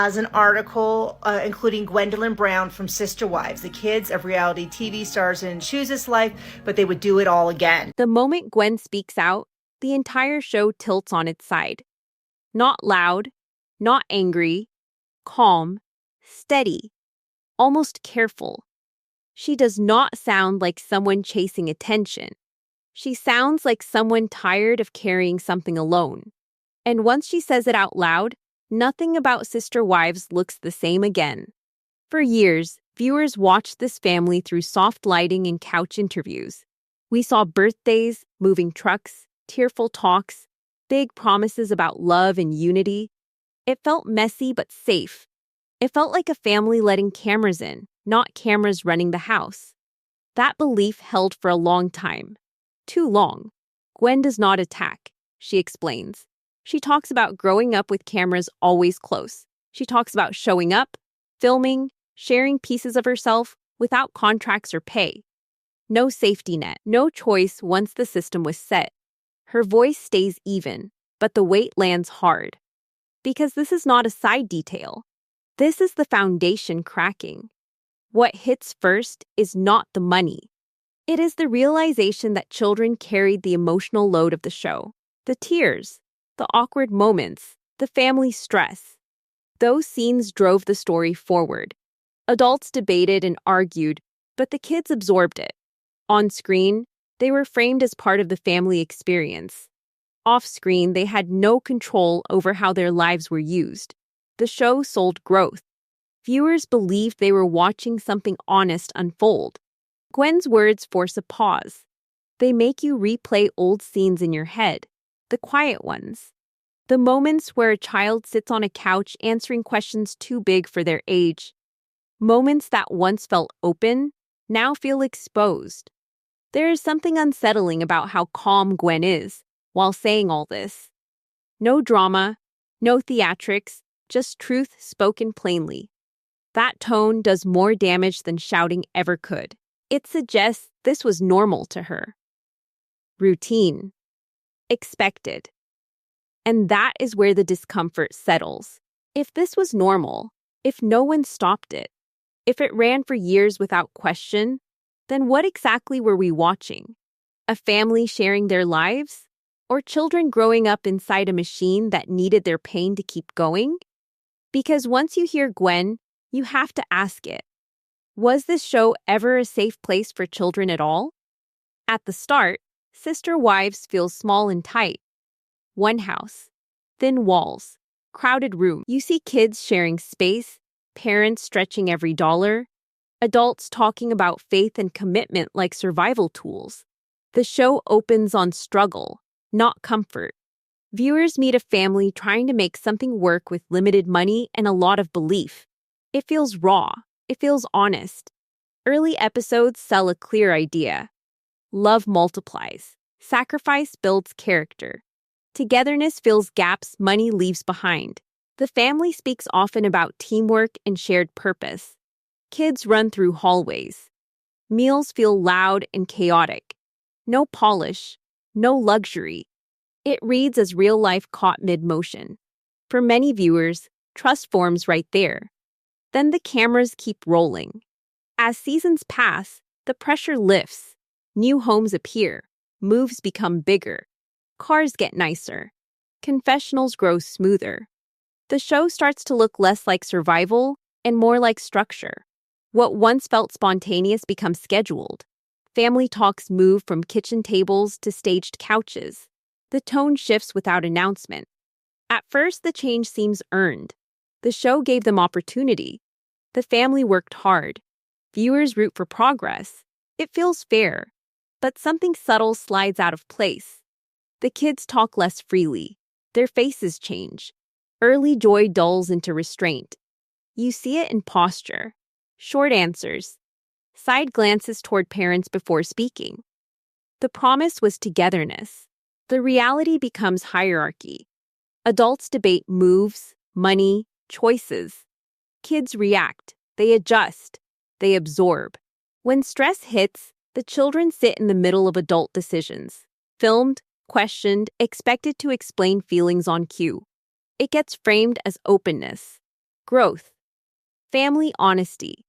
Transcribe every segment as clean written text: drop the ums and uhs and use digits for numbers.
has an article including Gwendlyn Brown from Sister Wives, the kids of reality TV stars didn't choose this life, but they would do it all again. The moment Gwen speaks out, the entire show tilts on its side. Not loud, not angry, calm, steady, almost careful. She does not sound like someone chasing attention. She sounds like someone tired of carrying something alone. And once she says it out loud, nothing about Sister Wives looks the same again. For years, viewers watched this family through soft lighting and couch interviews. We saw birthdays, moving trucks, tearful talks, big promises about love and unity. It felt messy but safe. It felt like a family letting cameras in, not cameras running the house. That belief held for a long time. Too long. Gwen does not attack, she explains. She talks about growing up with cameras always close. She talks about showing up, filming, sharing pieces of herself without contracts or pay. No safety net, no choice once the system was set. Her voice stays even, but the weight lands hard. Because this is not a side detail. This is the foundation cracking. What hits first is not the money. It is the realization that children carried the emotional load of the show. The tears, the awkward moments, the family stress. Those scenes drove the story forward. Adults debated and argued, but the kids absorbed it. On screen, they were framed as part of the family experience. Off screen, they had no control over how their lives were used. The show sold growth. Viewers believed they were watching something honest unfold. Gwen's words force a pause. They make you replay old scenes in your head, the quiet ones. The moments where a child sits on a couch answering questions too big for their age. Moments that once felt open, now feel exposed. There is something unsettling about how calm Gwen is while saying all this. No drama, no theatrics, just truth spoken plainly. That tone does more damage than shouting ever could. It suggests this was normal to her. Routine. Expected. And that is where the discomfort settles. If this was normal, if no one stopped it, if it ran for years without question, then what exactly were we watching? A family sharing their lives? Or children growing up inside a machine that needed their pain to keep going? Because once you hear Gwen, you have to ask it. Was this show ever a safe place for children at all? At the start, Sister Wives feels small and tight. One house, thin walls, crowded room. You see kids sharing space, parents stretching every dollar, adults talking about faith and commitment like survival tools. The show opens on struggle, not comfort. Viewers meet a family trying to make something work with limited money and a lot of belief. It feels raw. It feels honest. Early episodes sell a clear idea. Love multiplies. Sacrifice builds character. Togetherness fills gaps money leaves behind. The family speaks often about teamwork and shared purpose. Kids run through hallways. Meals feel loud and chaotic. No polish. No luxury. It reads as real life caught mid-motion. For many viewers, trust forms right there. Then the cameras keep rolling. As seasons pass, the pressure lifts. New homes appear. Moves become bigger. Cars get nicer. Confessionals grow smoother. The show starts to look less like survival and more like structure. What once felt spontaneous becomes scheduled. Family talks move from kitchen tables to staged couches. The tone shifts without announcement. At first, the change seems earned. The show gave them opportunity. The family worked hard. Viewers root for progress. It feels fair. But something subtle slides out of place. The kids talk less freely. Their faces change. Early joy dulls into restraint. You see it in posture. Short answers. Side glances toward parents before speaking. The promise was togetherness. The reality becomes hierarchy. Adults debate moves, money, choices. Kids react. They adjust. They absorb. When stress hits, the children sit in the middle of adult decisions. Filmed, questioned, expected to explain feelings on cue. It gets framed as openness. Growth. Family honesty.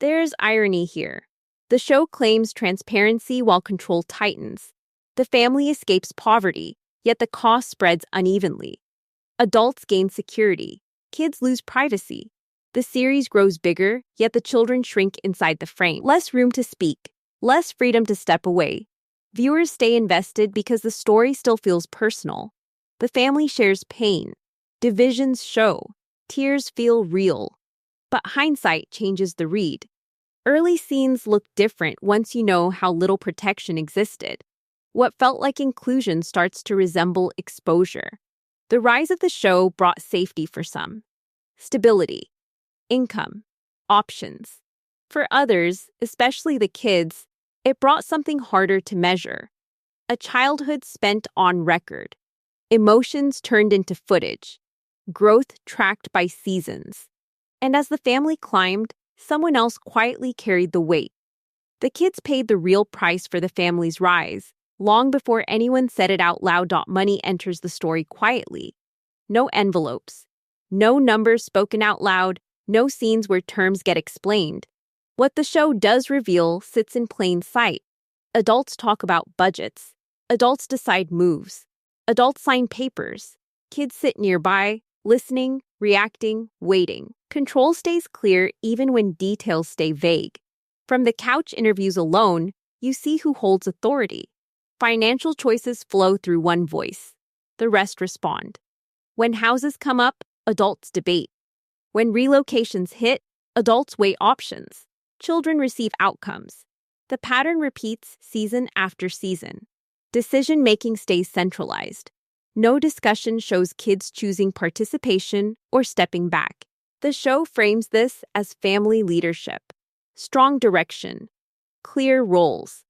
There's irony here. The show claims transparency while control tightens. The family escapes poverty, yet the cost spreads unevenly. Adults gain security. Kids lose privacy. The series grows bigger, yet the children shrink inside the frame. Less room to speak, less freedom to step away. Viewers stay invested because the story still feels personal. The family shares pain. Divisions show. Tears feel real. But hindsight changes the read. Early scenes look different once you know how little protection existed. What felt like inclusion starts to resemble exposure. The rise of the show brought safety for some. Stability. Income. Options. For others, especially the kids, it brought something harder to measure. A childhood spent on record. Emotions turned into footage. Growth tracked by seasons. And as the family climbed, someone else quietly carried the weight. The kids paid the real price for the family's rise, long before anyone said it out loud. Money enters the story quietly. No envelopes. No numbers spoken out loud. No scenes where terms get explained. What the show does reveal sits in plain sight. Adults talk about budgets. Adults decide moves. Adults sign papers. Kids sit nearby, listening, reacting, waiting. Control stays clear even when details stay vague. From the couch interviews alone, you see who holds authority. Financial choices flow through one voice. The rest respond. When houses come up, adults debate. When relocations hit, adults weigh options. Children receive outcomes. The pattern repeats season after season. Decision-making stays centralized. No discussion shows kids choosing participation or stepping back. The show frames this as family leadership. Strong direction. Clear roles.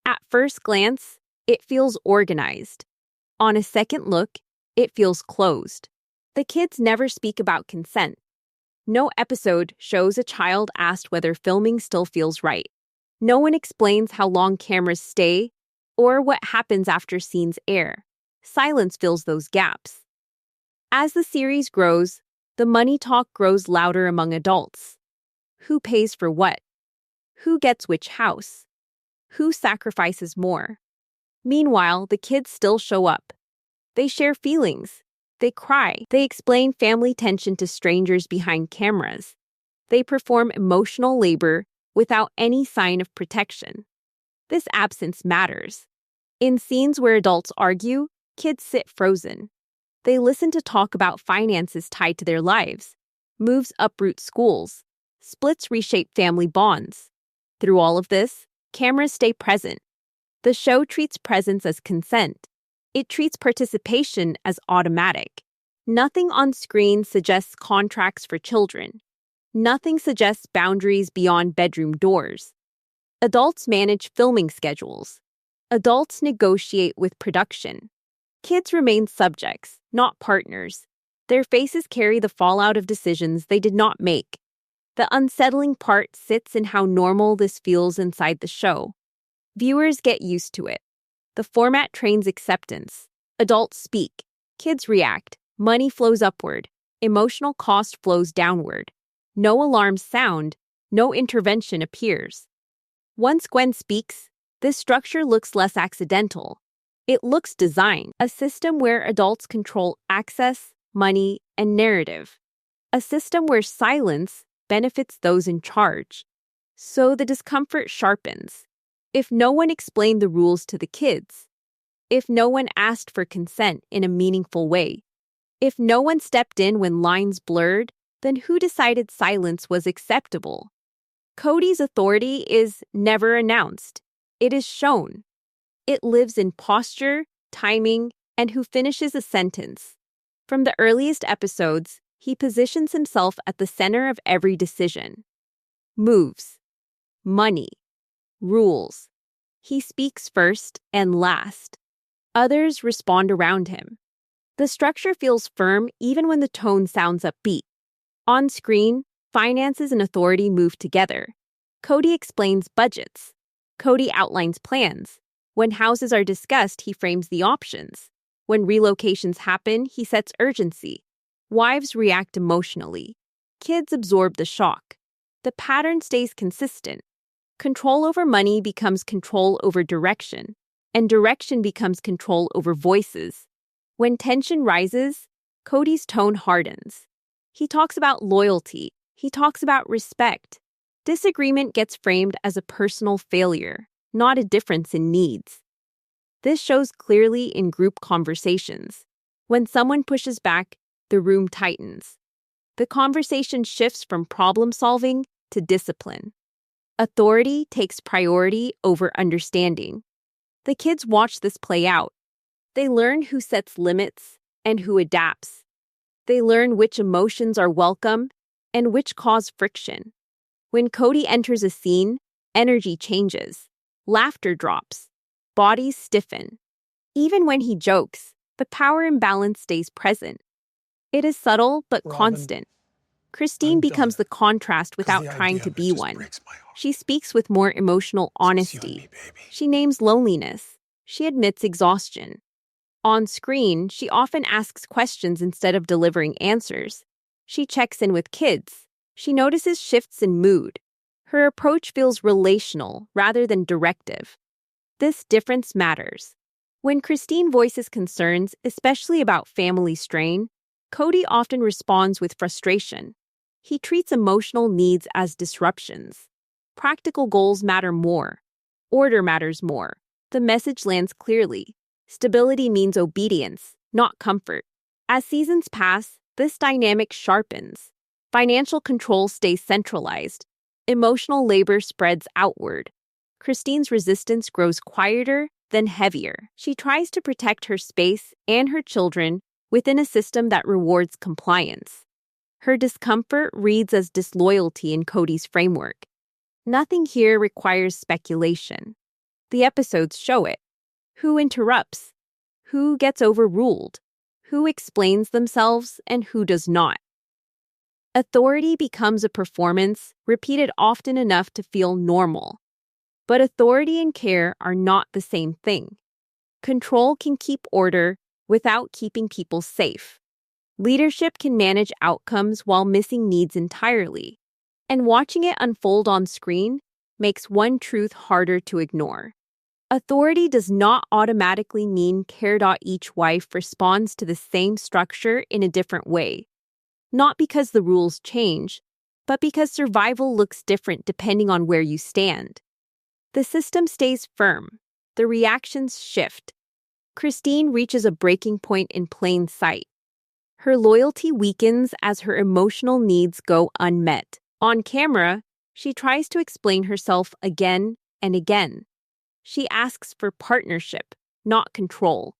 At first glance, it feels organized. On a second look, it feels closed. The kids never speak about consent. No episode shows a child asked whether filming still feels right. No one explains how long cameras stay or what happens after scenes air. Silence fills those gaps. As the series grows, the money talk grows louder among adults. Who pays for what? Who gets which house? Who sacrifices more? Meanwhile, the kids still show up. They share feelings. They cry. They explain family tension to strangers behind cameras. They perform emotional labor without any sign of protection. This absence matters. In scenes where adults argue, kids sit frozen. They listen to talk about finances tied to their lives. Moves uproot schools. Splits reshape family bonds. Through all of this, cameras stay present. The show treats presence as consent. It treats participation as automatic. Nothing on screen suggests contracts for children. Nothing suggests boundaries beyond bedroom doors. Adults manage filming schedules. Adults negotiate with production. Kids remain subjects, not partners. Their faces carry the fallout of decisions they did not make. The unsettling part sits in how normal this feels inside the show. Viewers get used to it. The format trains acceptance. Adults speak. Kids react. Money flows upward. Emotional cost flows downward. No alarms sound. No intervention appears. Once Gwen speaks, this structure looks less accidental. It looks designed, a system where adults control access, money, and narrative. A system where silence benefits those in charge. So the discomfort sharpens. If no one explained the rules to the kids, if no one asked for consent in a meaningful way, if no one stepped in when lines blurred, then who decided silence was acceptable? Cody's authority is never announced. It is shown. It lives in posture, timing, and who finishes a sentence. From the earliest episodes, he positions himself at the center of every decision. Moves. Money. Rules. He speaks first and last. Others respond around him. The structure feels firm even when the tone sounds upbeat. On screen, finances and authority move together. Cody explains budgets. Cody outlines plans. When houses are discussed, he frames the options. When relocations happen, he sets urgency. Wives react emotionally. Kids absorb the shock. The pattern stays consistent. Control over money becomes control over direction, and direction becomes control over voices. When tension rises, Cody's tone hardens. He talks about loyalty. He talks about respect. Disagreement gets framed as a personal failure, not a difference in needs. This shows clearly in group conversations. When someone pushes back, the room tightens. The conversation shifts from problem solving to discipline. Authority takes priority over understanding. The kids watch this play out. They learn who sets limits and who adapts. They learn which emotions are welcome and which cause friction. When Cody enters a scene, energy changes. Laughter drops. Bodies stiffen. Even when he jokes, the power imbalance stays present. It is subtle but constant. Christine becomes the contrast without trying to be one. She speaks with more emotional honesty. She names loneliness. She admits exhaustion. On screen, she often asks questions instead of delivering answers. She checks in with kids. She notices shifts in mood. Her approach feels relational rather than directive. This difference matters. When Christine voices concerns, especially about family strain, Cody often responds with frustration. He treats emotional needs as disruptions. Practical goals matter more. Order matters more. The message lands clearly. Stability means obedience, not comfort. As seasons pass, this dynamic sharpens. Financial control stays centralized. Emotional labor spreads outward. Christine's resistance grows quieter, then heavier. She tries to protect her space and her children within a system that rewards compliance. Her discomfort reads as disloyalty in Cody's framework. Nothing here requires speculation. The episodes show it. Who interrupts? Who gets overruled? Who explains themselves and who does not? Authority becomes a performance repeated often enough to feel normal. But authority and care are not the same thing. Control can keep order without keeping people safe. Leadership can manage outcomes while missing needs entirely. And watching it unfold on screen makes one truth harder to ignore. Authority does not automatically mean each wife responds to the same structure in a different way. Not because the rules change, but because survival looks different depending on where you stand. The system stays firm. The reactions shift. Christine reaches a breaking point in plain sight. Her loyalty weakens as her emotional needs go unmet. On camera, she tries to explain herself again and again. She asks for partnership, not control.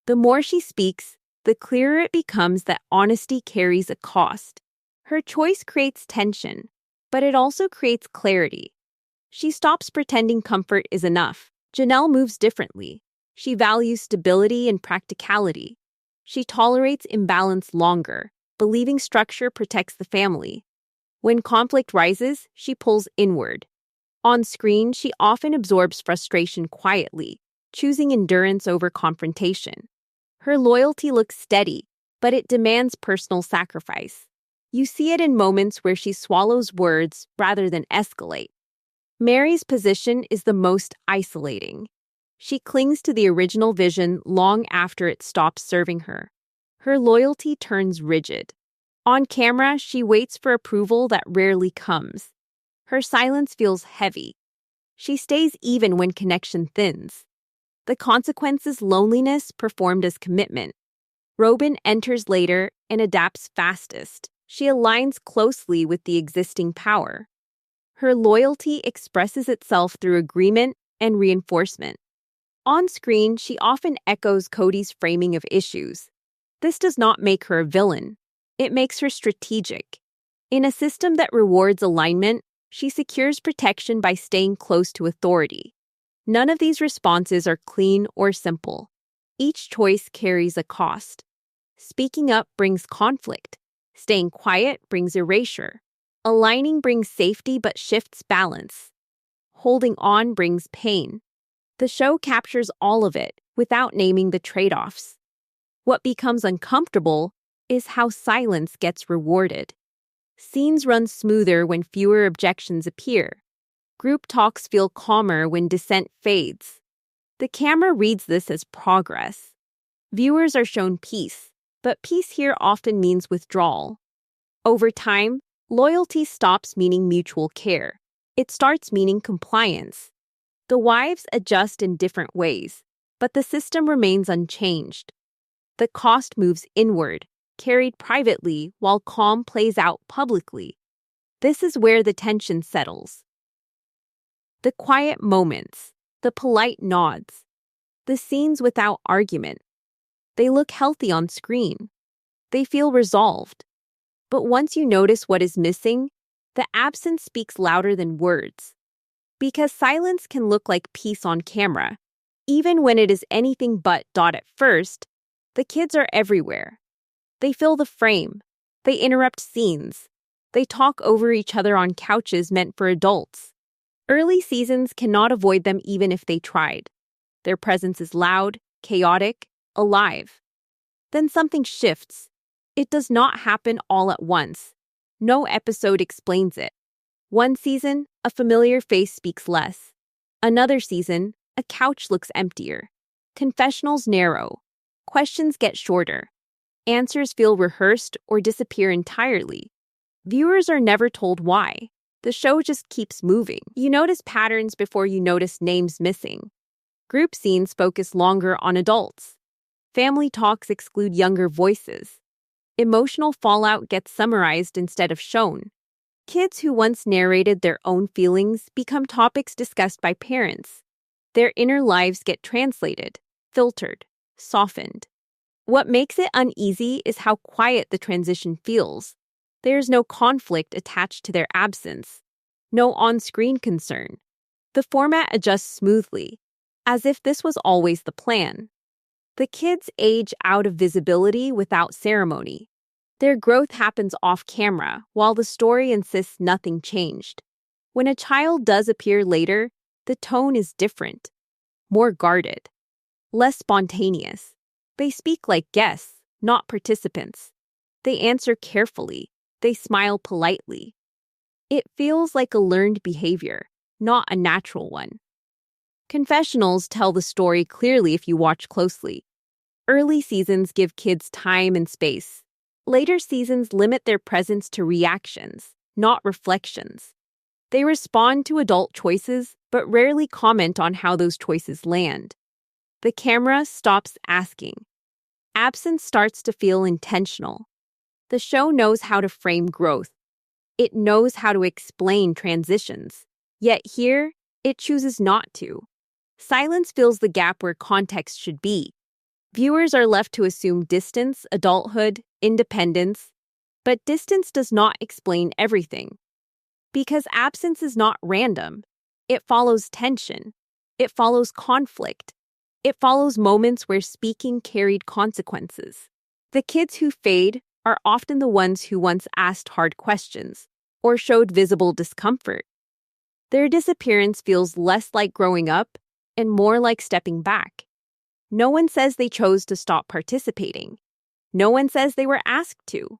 The more she speaks, the clearer it becomes that honesty carries a cost. Her choice creates tension, but it also creates clarity. She stops pretending comfort is enough. Janelle moves differently. She values stability and practicality. She tolerates imbalance longer, believing structure protects the family. When conflict rises, she pulls inward. On screen, she often absorbs frustration quietly, choosing endurance over confrontation. Her loyalty looks steady, but it demands personal sacrifice. You see it in moments where she swallows words rather than escalate. Mary's position is the most isolating. She clings to the original vision long after it stops serving her. Her loyalty turns rigid. On camera, she waits for approval that rarely comes. Her silence feels heavy. She stays even when connection thins. The consequence is loneliness performed as commitment. Robin enters later and adapts fastest. She aligns closely with the existing power. Her loyalty expresses itself through agreement and reinforcement. On screen, she often echoes Cody's framing of issues. This does not make her a villain. It makes her strategic. In a system that rewards alignment, she secures protection by staying close to authority. None of these responses are clean or simple. Each choice carries a cost. Speaking up brings conflict. Staying quiet brings erasure. Aligning brings safety but shifts balance. Holding on brings pain. The show captures all of it without naming the trade-offs. What becomes uncomfortable is how silence gets rewarded. Scenes run smoother when fewer objections appear. Group talks feel calmer when dissent fades. The camera reads this as progress. Viewers are shown peace, but peace here often means withdrawal. Over time, loyalty stops meaning mutual care. It starts meaning compliance. The wives adjust in different ways, but the system remains unchanged. The cost moves inward, carried privately while calm plays out publicly. This is where the tension settles. The quiet moments, the polite nods, the scenes without argument. They look healthy on screen. They feel resolved. But once you notice what is missing, the absence speaks louder than words. Because silence can look like peace on camera, even when it is anything but at first, the kids are everywhere. They fill the frame. They interrupt scenes. They talk over each other on couches meant for adults. Early seasons cannot avoid them even if they tried. Their presence is loud, chaotic, alive. Then something shifts. It does not happen all at once. No episode explains it. One season, a familiar face speaks less. Another season, a couch looks emptier. Confessionals narrow. Questions get shorter. Answers feel rehearsed or disappear entirely. Viewers are never told why. The show just keeps moving. You notice patterns before you notice names missing. Group scenes focus longer on adults. Family talks exclude younger voices. Emotional fallout gets summarized instead of shown. Kids who once narrated their own feelings become topics discussed by parents. Their inner lives get translated, filtered, softened. What makes it uneasy is how quiet the transition feels. There's no conflict attached to their absence. No on-screen concern. The format adjusts smoothly, as if this was always the plan. The kids age out of visibility without ceremony. Their growth happens off-camera, while the story insists nothing changed. When a child does appear later, the tone is different. More guarded. Less spontaneous. They speak like guests, not participants. They answer carefully. They smile politely. It feels like a learned behavior, not a natural one. Confessionals tell the story clearly if you watch closely. Early seasons give kids time and space. Later seasons limit their presence to reactions, not reflections. They respond to adult choices, but rarely comment on how those choices land. The camera stops asking. Absence starts to feel intentional. The show knows how to frame growth. It knows how to explain transitions. Yet here, it chooses not to. Silence fills the gap where context should be. Viewers are left to assume distance, adulthood, independence. But distance does not explain everything. Because absence is not random. It follows tension. It follows conflict. It follows moments where speaking carried consequences. The kids who fade are often the ones who once asked hard questions or showed visible discomfort. Their disappearance feels less like growing up and more like stepping back. No one says they chose to stop participating. No one says they were asked to.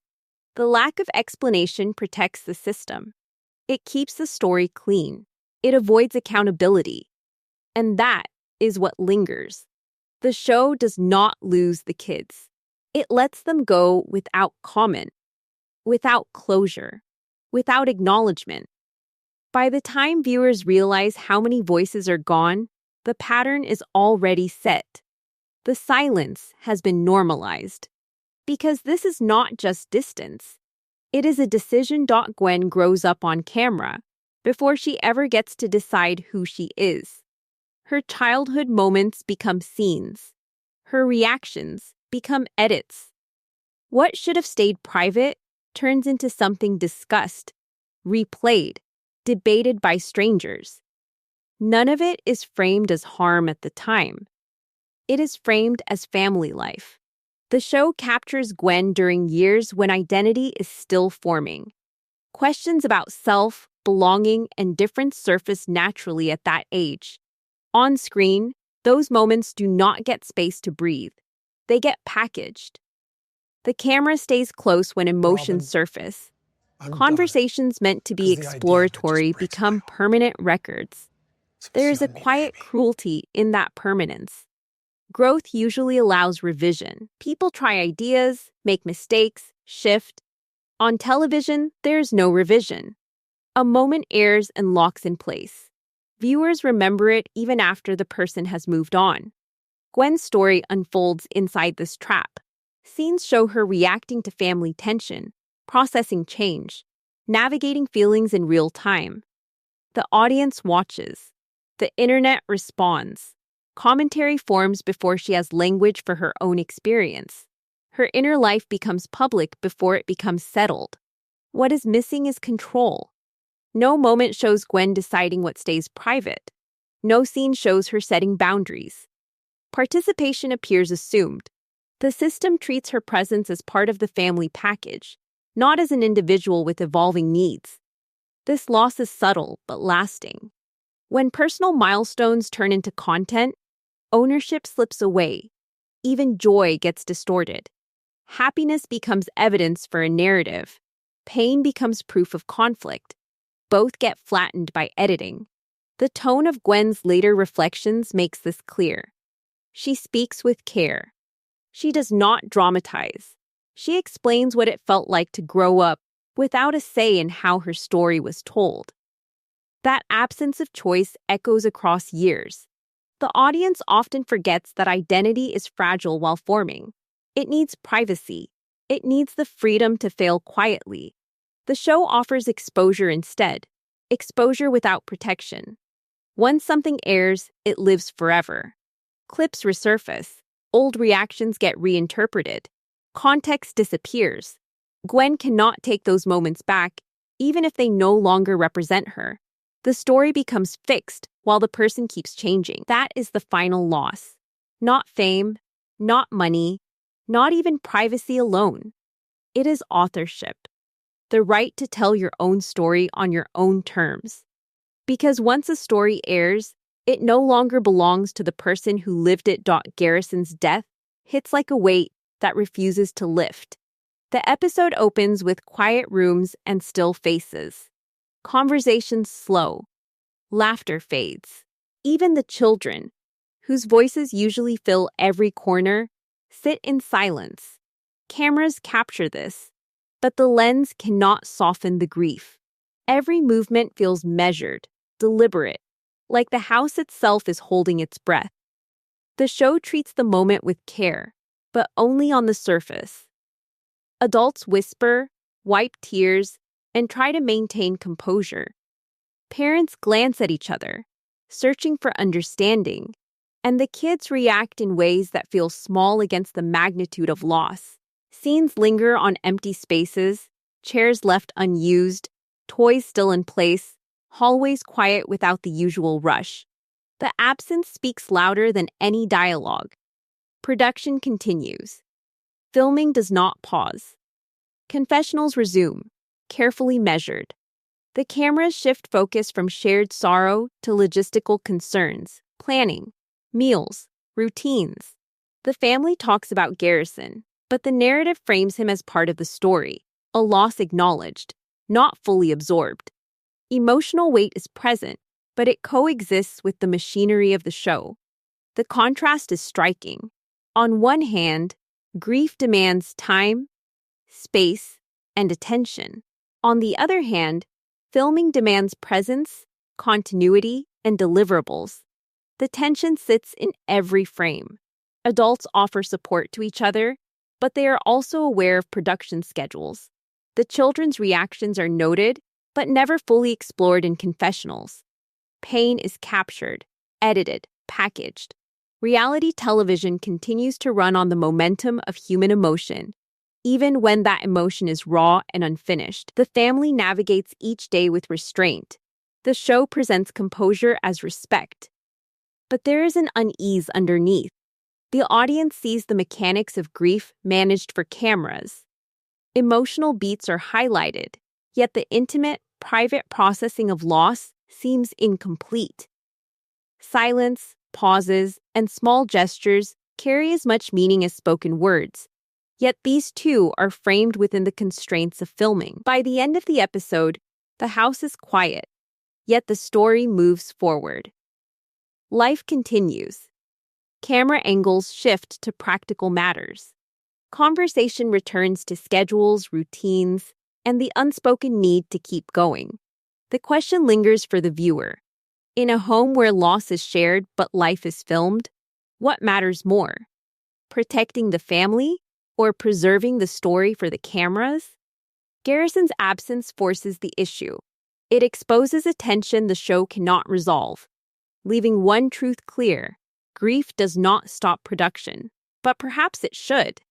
The lack of explanation protects the system. It keeps the story clean. It avoids accountability. And that is what lingers. The show does not lose the kids. It lets them go without comment, without closure, without acknowledgement. By the time viewers realize how many voices are gone, the pattern is already set. The silence has been normalized. Because this is not just distance. It is a decision. Gwen grows up on camera before she ever gets to decide who she is. Her childhood moments become scenes. Her reactions become edits. What should have stayed private turns into something discussed, replayed, debated by strangers. None of it is framed as harm at the time. It is framed as family life. The show captures Gwen during years when identity is still forming. Questions about self, belonging, and difference surface naturally at that age. On screen, those moments do not get space to breathe. They get packaged. The camera stays close when emotions surface. Conversations meant to be exploratory become permanent records. There is a quiet cruelty in that permanence. Growth usually allows revision. People try ideas, make mistakes, shift. On television, there's no revision. A moment airs and locks in place. Viewers remember it even after the person has moved on. Gwen's story unfolds inside this trap. Scenes show her reacting to family tension, processing change, navigating feelings in real time. The audience watches. The internet responds. Commentary forms before she has language for her own experience. Her inner life becomes public before it becomes settled. What is missing is control. No moment shows Gwen deciding what stays private. No scene shows her setting boundaries. Participation appears assumed. The system treats her presence as part of the family package, not as an individual with evolving needs. This loss is subtle but lasting. When personal milestones turn into content, ownership slips away. Even joy gets distorted. Happiness becomes evidence for a narrative. Pain becomes proof of conflict. Both get flattened by editing. The tone of Gwen's later reflections makes this clear. She speaks with care. She does not dramatize. She explains what it felt like to grow up without a say in how her story was told. That absence of choice echoes across years. The audience often forgets that identity is fragile while forming. It needs privacy. It needs the freedom to fail quietly. The show offers exposure instead, exposure without protection. Once something airs, it lives forever. Clips resurface. Old reactions get reinterpreted. Context disappears. Gwen cannot take those moments back, even if they no longer represent her. The story becomes fixed while the person keeps changing. That is the final loss. Not fame, not money, not even privacy alone. It is authorship. The right to tell your own story on your own terms. Because once a story airs, it no longer belongs to the person who lived it. Garrison's death hits like a weight that refuses to lift. The episode opens with quiet rooms and still faces. Conversations slow. Laughter fades. Even the children, whose voices usually fill every corner, sit in silence. Cameras capture this, but the lens cannot soften the grief. Every movement feels measured, deliberate, like the house itself is holding its breath. The show treats the moment with care, but only on the surface. Adults whisper, wipe tears, and try to maintain composure. Parents glance at each other, searching for understanding, and the kids react in ways that feel small against the magnitude of loss. Scenes linger on empty spaces, chairs left unused, toys still in place, hallways quiet without the usual rush. The absence speaks louder than any dialogue. Production continues. Filming does not pause. Confessionals resume, carefully measured. The cameras shift focus from shared sorrow to logistical concerns, planning, meals, routines. The family talks about Garrison, but the narrative frames him as part of the story, a loss acknowledged, not fully absorbed. Emotional weight is present, but it coexists with the machinery of the show. The contrast is striking. On one hand, grief demands time, space, and attention. On the other hand, filming demands presence, continuity, and deliverables. The tension sits in every frame. Adults offer support to each other, but they are also aware of production schedules. The children's reactions are noted, but never fully explored in confessionals. Pain is captured, edited, packaged. Reality television continues to run on the momentum of human emotion. Even when that emotion is raw and unfinished, the family navigates each day with restraint. The show presents composure as respect. But there is an unease underneath. The audience sees the mechanics of grief managed for cameras. Emotional beats are highlighted, yet the intimate, private processing of loss seems incomplete. Silence, pauses, and small gestures carry as much meaning as spoken words. Yet these two are framed within the constraints of filming. By the end of the episode, the house is quiet, yet the story moves forward. Life continues. Camera angles shift to practical matters. Conversation returns to schedules, routines, and the unspoken need to keep going. The question lingers for the viewer. In a home where loss is shared but life is filmed, what matters more? Protecting the family or preserving the story for the cameras? Garrison's absence forces the issue. It exposes a tension the show cannot resolve, leaving one truth clear: grief does not stop production, but perhaps it should.